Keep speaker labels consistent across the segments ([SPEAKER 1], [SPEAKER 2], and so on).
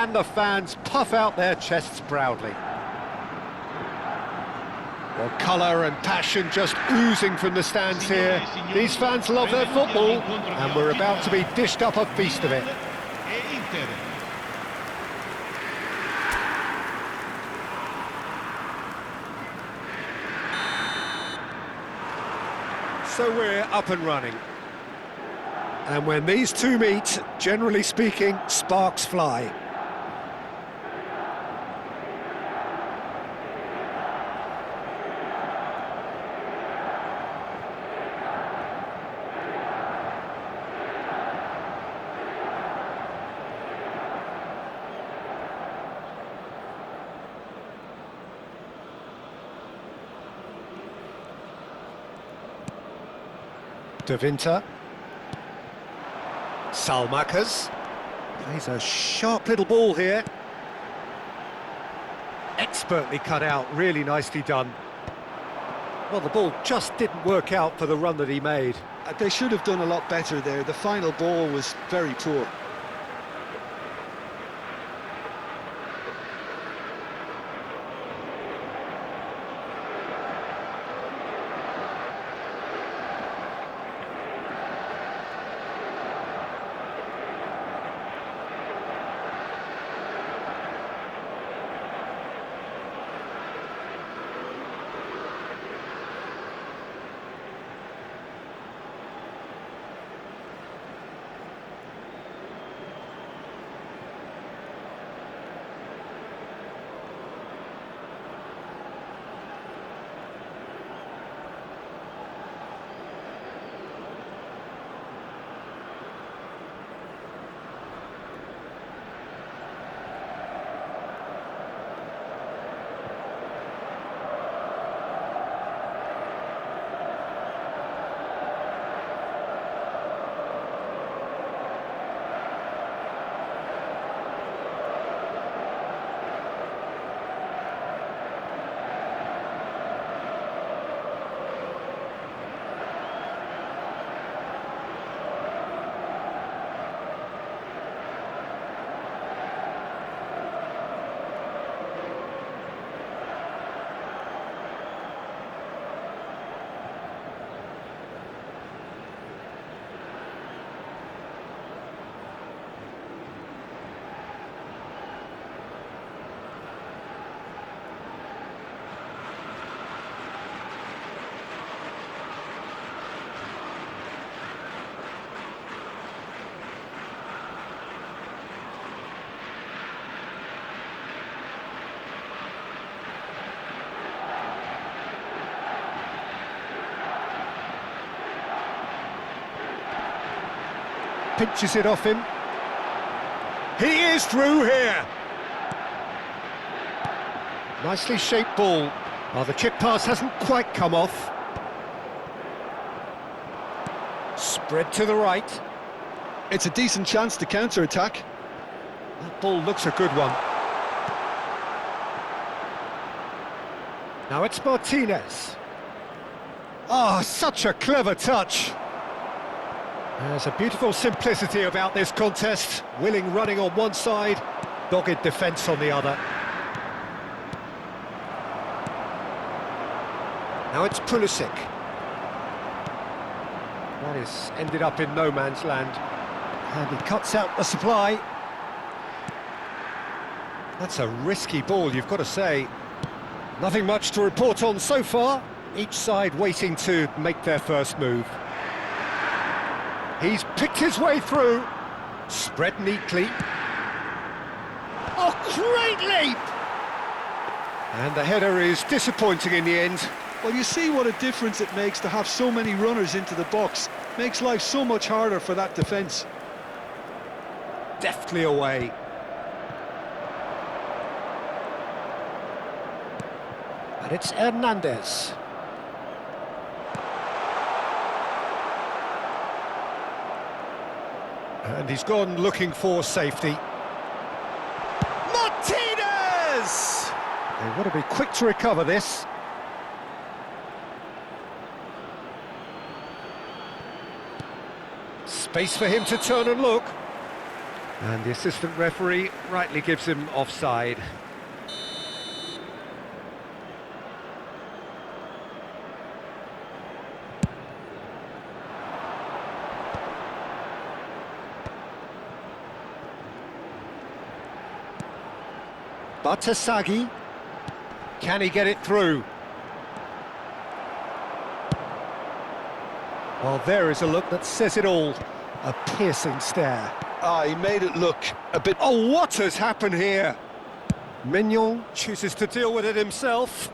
[SPEAKER 1] and the fans puff out their chests proudly. Well, colour and passion just oozing from the stands here. These fans love their football, and we're about to be dished up a feast of it. So we're up and running. And when these two meet, generally speaking, sparks fly. De Winter. Salmakas. Plays a sharp little ball here. Expertly cut out, really nicely done. Well, the ball just didn't work out for the run that he made.
[SPEAKER 2] They should have done a lot better there. The final ball was very poor.
[SPEAKER 1] Pinches it off him. He is through here. Nicely shaped ball. Well, the chip pass hasn't quite come off. Spread to the right.
[SPEAKER 2] It's a decent chance to counter-attack.
[SPEAKER 1] That ball looks a good one. Now it's Martinez. Oh, such a clever touch. There's a beautiful simplicity about this contest. Willing running on one side, dogged defence on the other. Now it's Pulisic. That is ended up in no man's land. And he cuts out the supply. That's a risky ball, you've got to say. Nothing much to report on so far. Each side waiting to make their first move. He's picked his way through. Spread neatly. Oh, great leap! And the header is disappointing in the end.
[SPEAKER 2] Well, you see what a difference it makes to have so many runners into the box. Makes life so much harder for that defence.
[SPEAKER 1] Deftly away. And it's Hernandez. And he's gone looking for safety. Martinez! They want to be quick to recover this. Space for him to turn and look. And the assistant referee rightly gives him offside. Batasagi, can he get it through? Well, there is a look that says it all. A piercing stare.
[SPEAKER 2] Ah, he made it look a bit...
[SPEAKER 1] Oh, what has happened here? Mignon chooses to deal with it himself.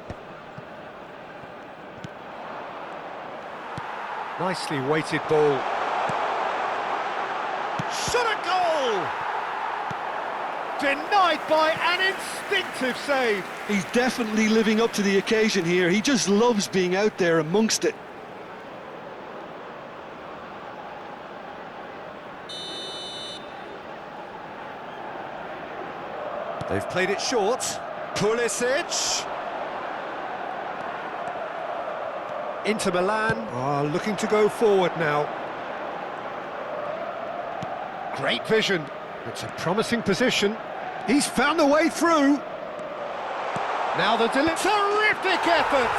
[SPEAKER 1] Nicely weighted ball. Shot a goal! Denied by an instinctive save.
[SPEAKER 2] He's definitely living up to the occasion here. He just loves being out there amongst it.
[SPEAKER 1] They've played it short. Pulisic. Inter Milan are looking to go forward now. Great vision. It's a promising position. He's found a way through. Now the terrific effort.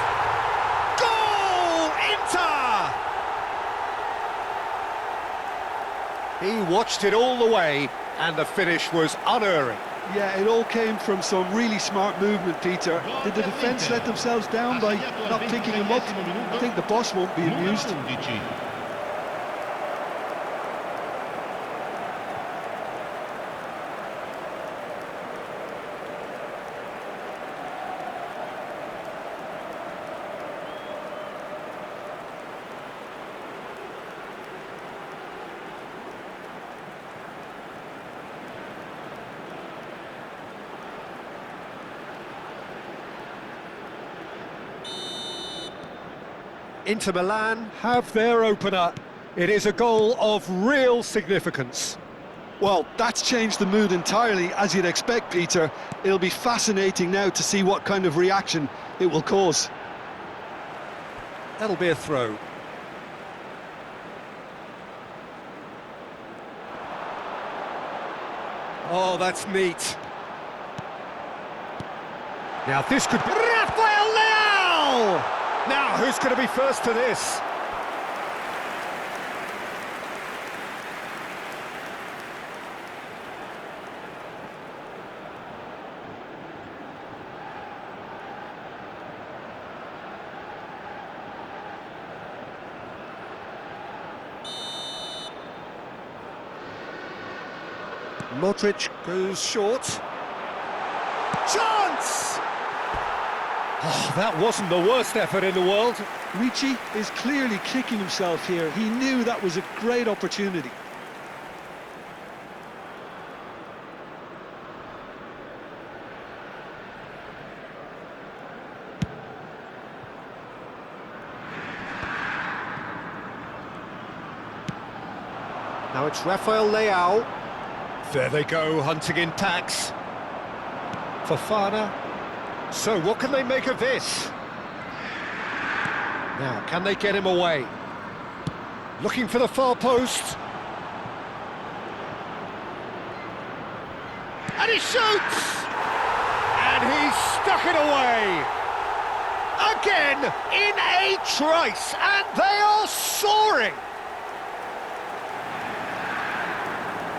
[SPEAKER 1] Goal! Inter! He watched it all the way, and the finish was unerring.
[SPEAKER 2] Yeah, it all came from some really smart movement, Peter. Did the defence let themselves down by not picking him up? I think the boss won't be amused.
[SPEAKER 1] Inter Milan have their opener. It is a goal of real significance.
[SPEAKER 2] Well, that's changed the mood entirely, as you'd expect, Peter. It'll be fascinating now to see what kind of reaction it will cause.
[SPEAKER 1] That'll be a throw. Oh, that's neat. Now this could be... Rafael Leao! Now, who's going to be first to this? Modric goes short. Chance! Oh, that wasn't the worst effort in the world.
[SPEAKER 2] Ricci is clearly kicking himself here. He knew that was a great opportunity.
[SPEAKER 1] Now it's Rafael Leao. There they go, hunting in packs. Fofana. So, what can they make of this? Now, can they get him away? Looking for the far post. And he shoots! And he's stuck it away! Again, in a trice, and they are soaring!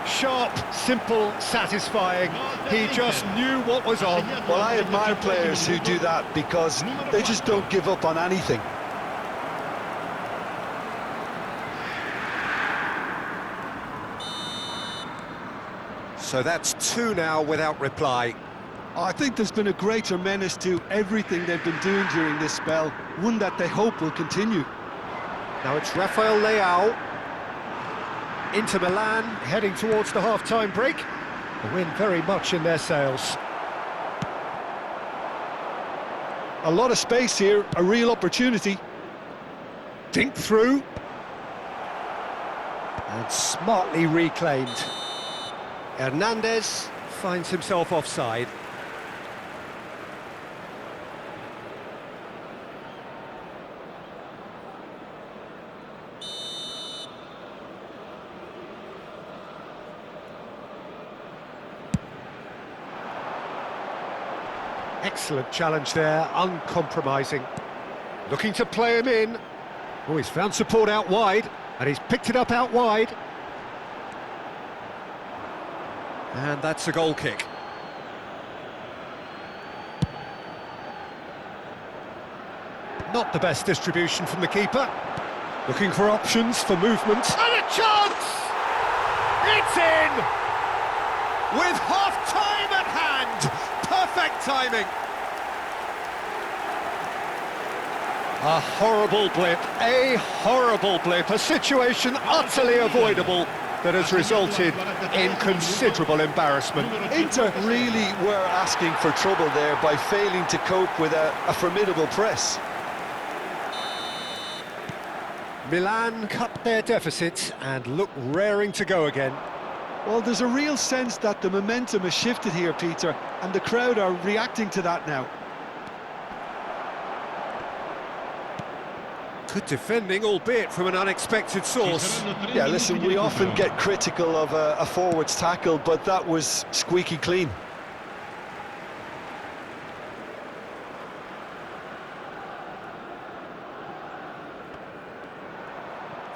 [SPEAKER 1] Sharp, simple, satisfying. He just knew what was on.
[SPEAKER 2] Well, I admire players who do that because they just don't give up on anything.
[SPEAKER 1] So that's two now without reply.
[SPEAKER 2] I think there's been a greater menace to everything they've been doing during this spell, one that they hope will continue.
[SPEAKER 1] Now it's Rafael Leao. Inter Milan heading towards the half-time break. The win very much in their sails.
[SPEAKER 2] A lot of space here, a real opportunity.
[SPEAKER 1] Dink through. And smartly reclaimed. Hernandez finds himself offside. Excellent challenge there, uncompromising. Looking to play him in. Oh, he's found support out wide, and he's picked it up out wide. And that's a goal kick. Not the best distribution from the keeper. Looking for options for movement. And a chance! It's in! With half-time at hand! Perfect timing! A horrible blip, a situation utterly avoidable that has resulted in considerable embarrassment.
[SPEAKER 2] Inter really were asking for trouble there by failing to cope with a formidable press.
[SPEAKER 1] Milan cut their deficit and look raring to go again.
[SPEAKER 2] Well, there's a real sense that the momentum has shifted here, Peter, and the crowd are reacting to that now.
[SPEAKER 1] Good defending, albeit from an unexpected source.
[SPEAKER 2] Yeah, listen, we often get critical of a forward's tackle, but that was squeaky clean.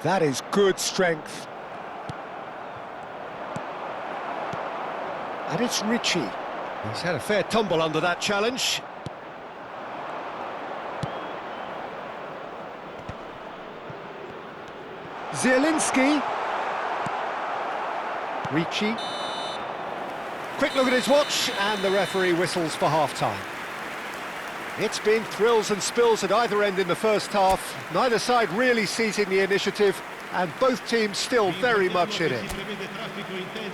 [SPEAKER 1] That is good strength. And it's Ricci. He's had a fair tumble under that challenge. Zielinski. Ricci. Quick look at his watch, and the referee whistles for half-time. It's been thrills and spills at either end in the first half. Neither side really seizing the initiative, and both teams still very much in it.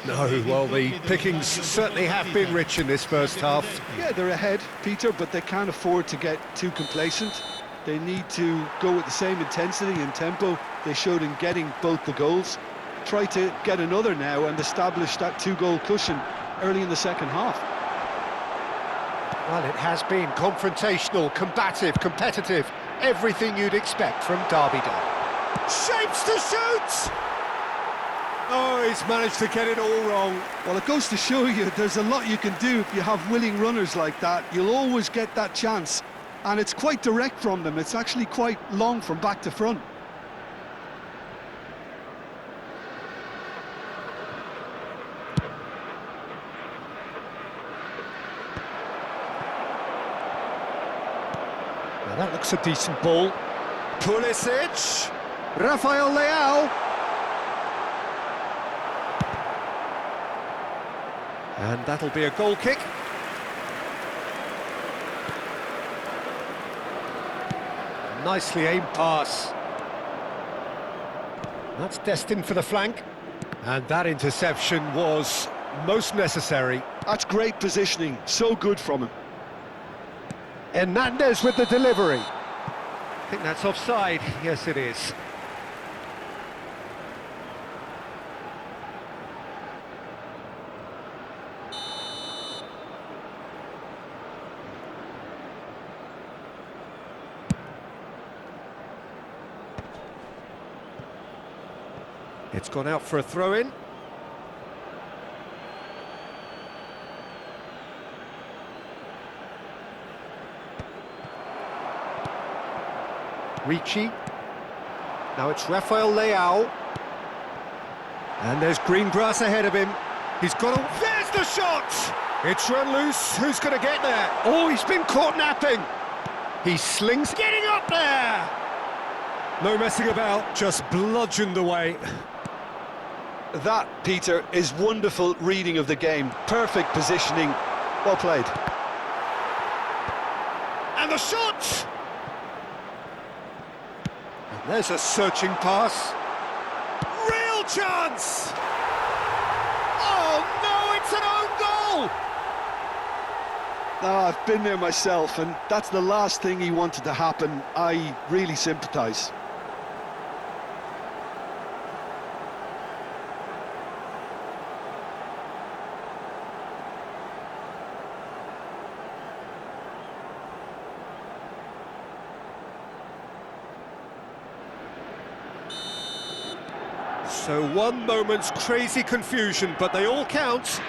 [SPEAKER 1] No, well, the pickings certainly have been rich in this first half.
[SPEAKER 2] Yeah, they're ahead, Peter, but they can't afford to get too complacent. They need to go with the same intensity and tempo they showed in getting both the goals. Try to get another now and establish that two-goal cushion early in the second half.
[SPEAKER 1] Well, it has been confrontational, combative, competitive, everything you'd expect from Derby Day. Shapes to shoot! Oh, he's managed to get it all wrong.
[SPEAKER 2] Well, it goes to show you there's a lot you can do if you have willing runners like that. You'll always get that chance, and it's quite direct from them. It's actually quite long from back to front.
[SPEAKER 1] That looks a decent ball. Pulisic, Rafael Leao. And that'll be a goal kick. Nicely aimed pass. That's destined for the flank. And that interception was most necessary.
[SPEAKER 2] That's great positioning, so good from him.
[SPEAKER 1] Hernandez with the delivery. I think that's offside. Yes, it is. It's gone out for a throw-in. Ricci. Now it's Rafael Leao. And there's green grass ahead of him. He's got a... There's the shot! It's run loose. Who's going to get there? Oh, he's been caught napping. He slings... Getting up there! No messing about, just bludgeoned away.
[SPEAKER 2] That, Peter, is wonderful reading of the game. Perfect positioning. Well played.
[SPEAKER 1] And the shot! And there's a searching pass. Real chance! Oh no, it's an own goal!
[SPEAKER 2] Oh, I've been there myself, and that's the last thing he wanted to happen. I really sympathise.
[SPEAKER 1] So one moment's crazy confusion, but they all count.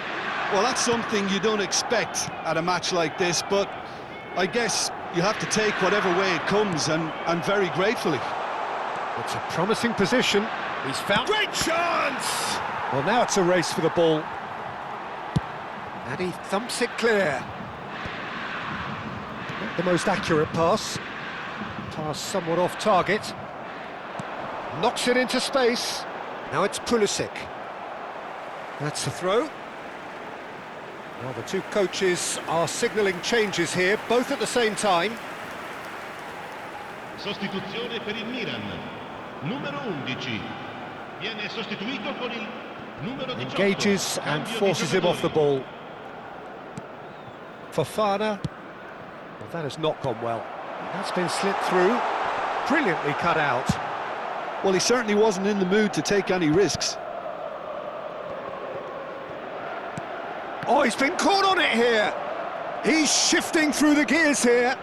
[SPEAKER 2] Well, that's something you don't expect at a match like this, but I guess you have to take whatever way it comes, and very gratefully.
[SPEAKER 1] It's a promising position. He's found... Great chance! Well, now it's a race for the ball. And he thumps it clear. Not the most accurate pass. Pass somewhat off target. Knocks it into space. Now it's Pulisic. That's the throw. Well, the two coaches are signalling changes here, both at the same time.
[SPEAKER 3] Sostituzione per il Milan. Numero 11. Viene sostituito con il numero 18.
[SPEAKER 1] Engages and forces him off the ball. Fofana. Well, that has not gone well. That's been slipped through. Brilliantly cut out.
[SPEAKER 2] Well, he certainly wasn't in the mood to take any risks.
[SPEAKER 1] Oh, he's been caught on it here. He's shifting through the gears here.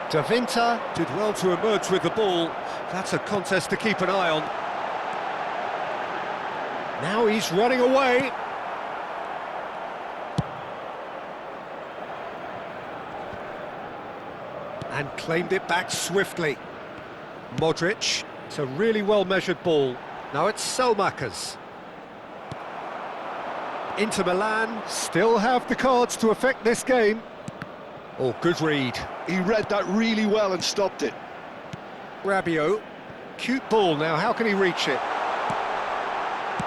[SPEAKER 1] Davinta did well to emerge with the ball. That's a contest to keep an eye on. Now he's running away. And claimed it back swiftly. Modric. It's a really well-measured ball. Now it's Selmakers. Inter Milan still have the cards to affect this game. Oh, good read.
[SPEAKER 2] He read that really well and stopped it.
[SPEAKER 1] Rabiot. Cute ball now, how can he reach it?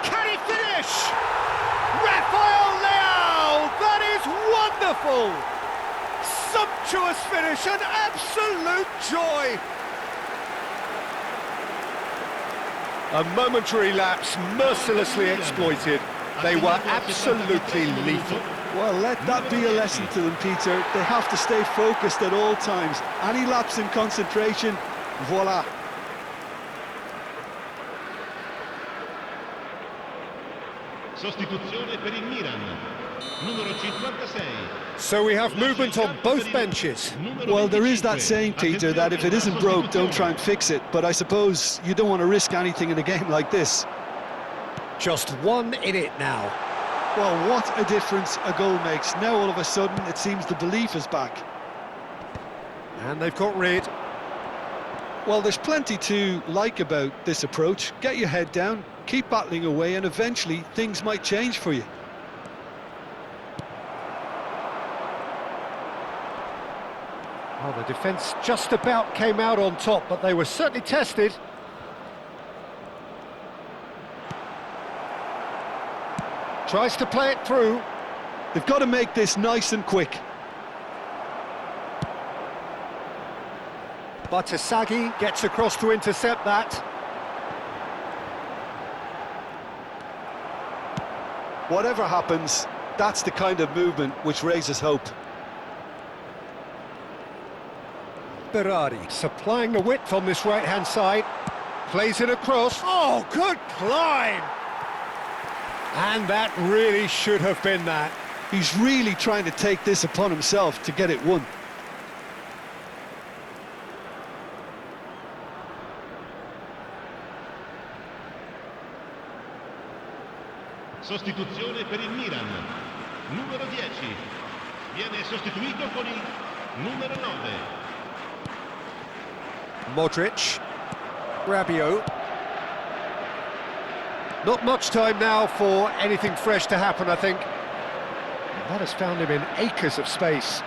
[SPEAKER 1] Can he finish? Rafael Leao! That is wonderful! Sumptuous finish, an absolute joy! A momentary lapse, mercilessly exploited. They were absolutely lethal.
[SPEAKER 2] Well, let that be a lesson to them, Peter. They have to stay focused at all times. Any lapse in concentration, voila.
[SPEAKER 3] Sostituzione per il Milan. Numero 56.
[SPEAKER 1] So we have movement on both benches.
[SPEAKER 2] Well, there is that saying, Peter, that if it isn't broke, don't try and fix it. But I suppose you don't want to risk anything in a game like this.
[SPEAKER 1] Just one in it now.
[SPEAKER 2] Well, what a difference a goal makes. Now all of a sudden it seems the belief is back.
[SPEAKER 1] And they've got rid.
[SPEAKER 2] Well, there's plenty to like about this approach. Get your head down, keep battling away, and eventually things might change for you.
[SPEAKER 1] Well, the defence just about came out on top, but they were certainly tested. Tries to play it through.
[SPEAKER 2] They've got to make this nice and quick.
[SPEAKER 1] Batasagi gets across to intercept that.
[SPEAKER 2] Whatever happens, that's the kind of movement which raises hope.
[SPEAKER 1] Berardi supplying the width on this right-hand side. Plays it across. Oh, good climb! And that really should have been that.
[SPEAKER 2] He's really trying to take this upon himself to get it won.
[SPEAKER 3] Sostituzione per il Milan. Numero 10. Viene sostituito con il numero 9.
[SPEAKER 1] Modric. Rabiot. Not much time now for anything fresh to happen, I think. That has found him in acres of space.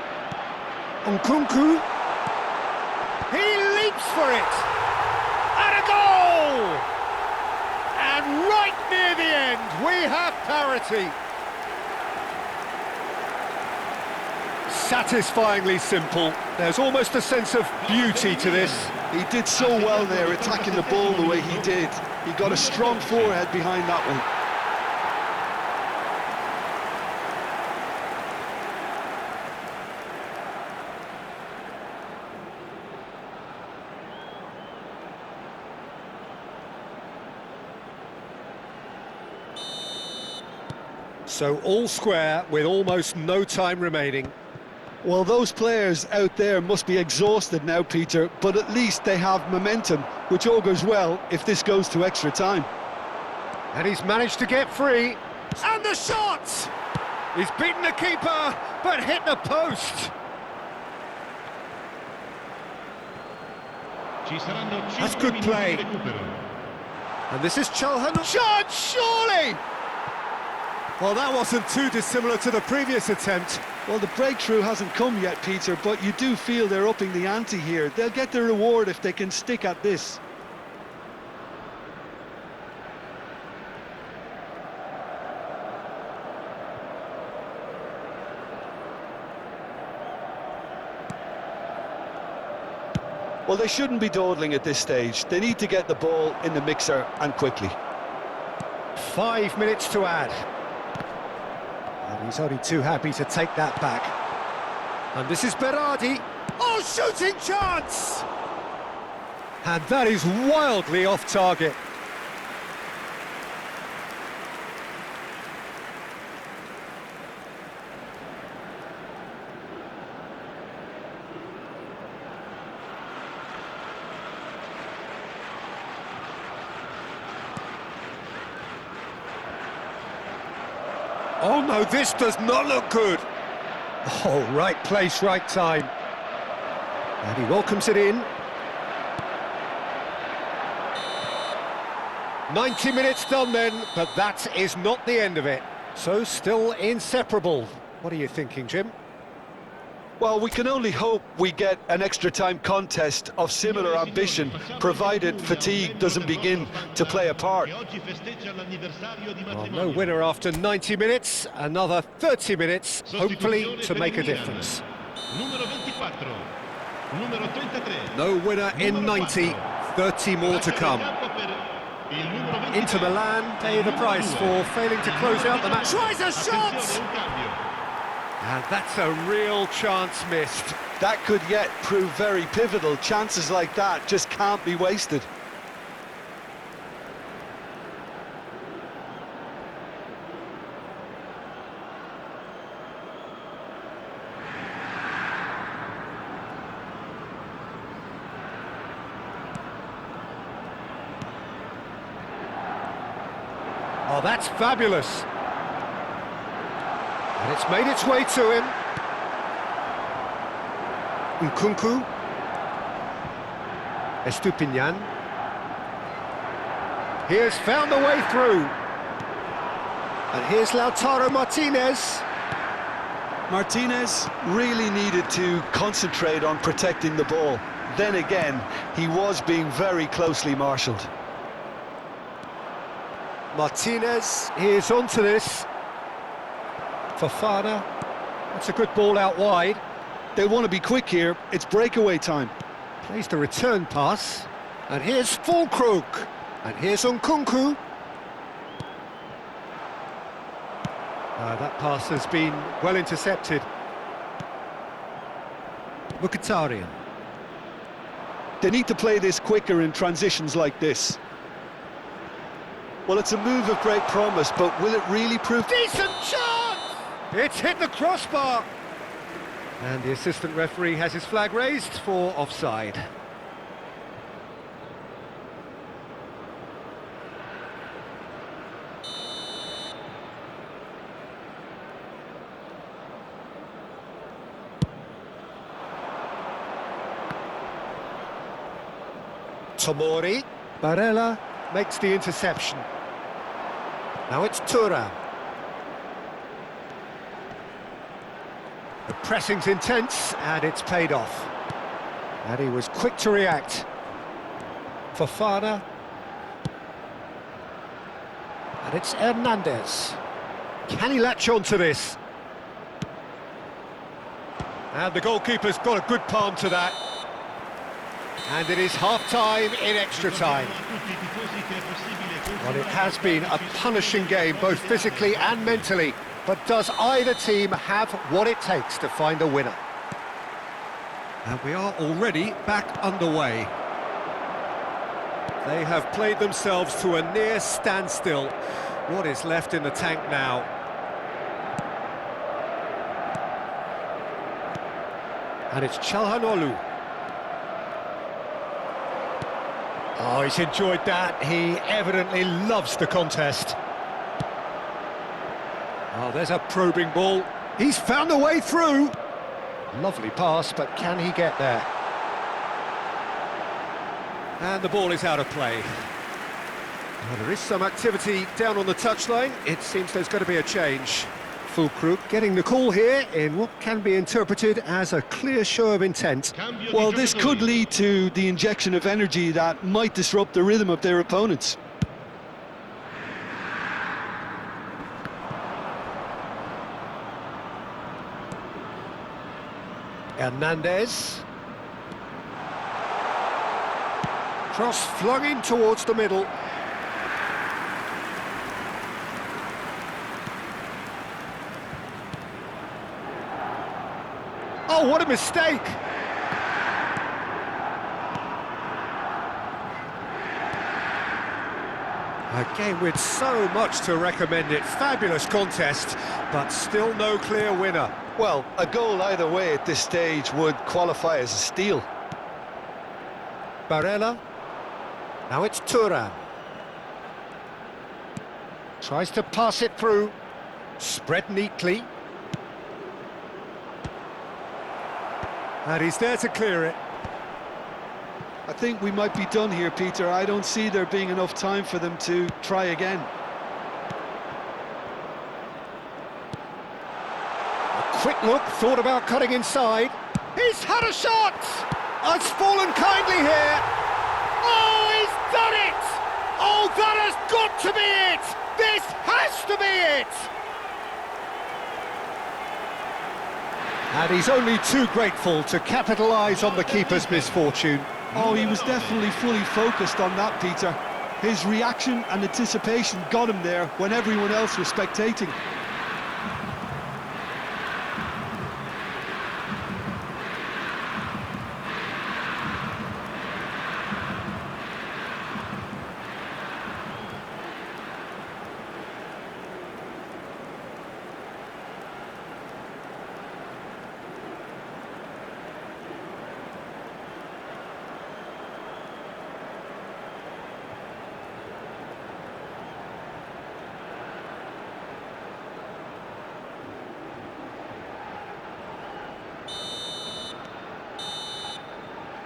[SPEAKER 1] Nkunku. He leaps for it! And a goal! And right near the end, we have parity. Satisfyingly simple. There's almost a sense of beauty to this.
[SPEAKER 2] He did so well there, attacking the ball the way he did. He got a strong forehead behind that one.
[SPEAKER 1] So all square with almost no time remaining.
[SPEAKER 2] Well, those players out there must be exhausted now, Peter, but at least they have momentum, which augurs well if this goes to extra time.
[SPEAKER 1] And he's managed to get free. And the shot! He's beaten the keeper, but hit the post.
[SPEAKER 3] Ci saranno
[SPEAKER 1] That's
[SPEAKER 3] 5
[SPEAKER 1] good
[SPEAKER 3] minuti
[SPEAKER 1] play.
[SPEAKER 3] di recupero.
[SPEAKER 1] And this is Chalhan. Shot, surely! Well, that wasn't too dissimilar to the previous attempt.
[SPEAKER 2] Well, the breakthrough hasn't come yet, Peter, but you do feel they're upping the ante here. They'll get their reward if they can stick at this. Well, they shouldn't be dawdling at this stage. They need to get the ball in the mixer and quickly.
[SPEAKER 1] 5 minutes to add. And he's only too happy to take that back. And this is Berardi. Oh, shooting chance! And that is wildly off target. Oh no, this does not look good. Oh, right place, right time. And he welcomes it in. 90 minutes done then, but that is not the end of it. So still inseparable. What are you thinking, Jim?
[SPEAKER 2] Well, we can only hope we get an extra-time contest of similar ambition, provided fatigue doesn't begin to play a part.
[SPEAKER 1] Well, no winner after 90 minutes, another 30 minutes, hopefully to make a difference. No winner in 90, 30 more to come. Inter Milan pay the price for failing to close out the match. Tries a shot! And that's a real chance missed.
[SPEAKER 2] That could yet prove very pivotal. Chances like that just can't be wasted.
[SPEAKER 1] Oh, that's fabulous. And it's made its way to him. Nkunku. Estupinian. He has found the way through. And here's Lautaro Martinez.
[SPEAKER 2] Martinez really needed to concentrate on protecting the ball. Then again, he was being very closely marshalled.
[SPEAKER 1] Martinez is onto this. Fofana. That's a good ball out wide.
[SPEAKER 2] They want to be quick here. It's breakaway time.
[SPEAKER 1] Plays the return pass. And here's Fulkrug. And here's Nkunku. That pass has been well intercepted. Mkhitaryan.
[SPEAKER 2] They need to play this quicker in transitions like this. Well, it's a move of great promise, but will it really prove...
[SPEAKER 1] Decent chance! It's hit the crossbar! And the assistant referee has his flag raised for offside. Tomori. Barella makes the interception. Now it's Thuram. The pressing's intense, and it's paid off. And he was quick to react. Fofana. And it's Hernandez. Can he latch on to this? And the goalkeeper's got a good palm to that. And it is half-time in extra time. Well, it has been a punishing game, both physically and mentally. But does either team have what it takes to find a winner? And we are already back underway. They have played themselves to a near standstill. What is left in the tank now? And it's Çalhanoğlu. Oh, he's enjoyed that. He evidently loves the contest. Oh, there's a probing ball. He's found a way through. Lovely pass, but can he get there? And the ball is out of play. Well, there is some activity down on the touchline. It seems there's going to be a change. Fulkrug getting the call here in what can be interpreted as a clear show of intent.
[SPEAKER 2] Well, this could lead to the injection of energy that might disrupt the rhythm of their opponents.
[SPEAKER 1] Hernandez. Cross flung in towards the middle. Oh, what a mistake! A game with so much to recommend it. Fabulous contest, but still no clear winner.
[SPEAKER 2] Well, a goal either way at this stage would qualify as a steal.
[SPEAKER 1] Barella. Now it's Thuram. Tries to pass it through. Spread neatly. And he's there to clear it.
[SPEAKER 2] I think we might be done here, Peter. I don't see there being enough time for them to try again.
[SPEAKER 1] A quick look, thought about cutting inside. He's had a shot! It's fallen kindly here. Oh, he's done it! Oh, that has got to be it! This has to be it! And he's only too grateful to capitalise on the keeper's misfortune.
[SPEAKER 2] Oh, he was definitely fully focused on that, Peter. His reaction and anticipation got him there when everyone else was spectating.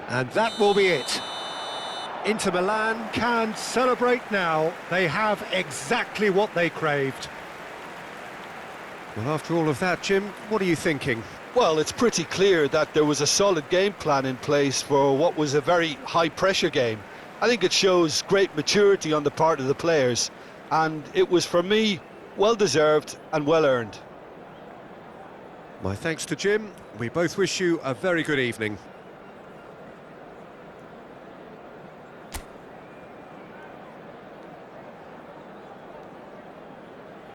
[SPEAKER 1] And that will be it. Inter Milan can celebrate now. They have exactly what they craved. Well, after all of that, Jim, what are you thinking?
[SPEAKER 2] Well, it's pretty clear that there was a solid game plan in place for what was a very high-pressure game. I think it shows great maturity on the part of the players, and it was, for me, well-deserved and well-earned.
[SPEAKER 1] My thanks to Jim. We both wish you a very good evening.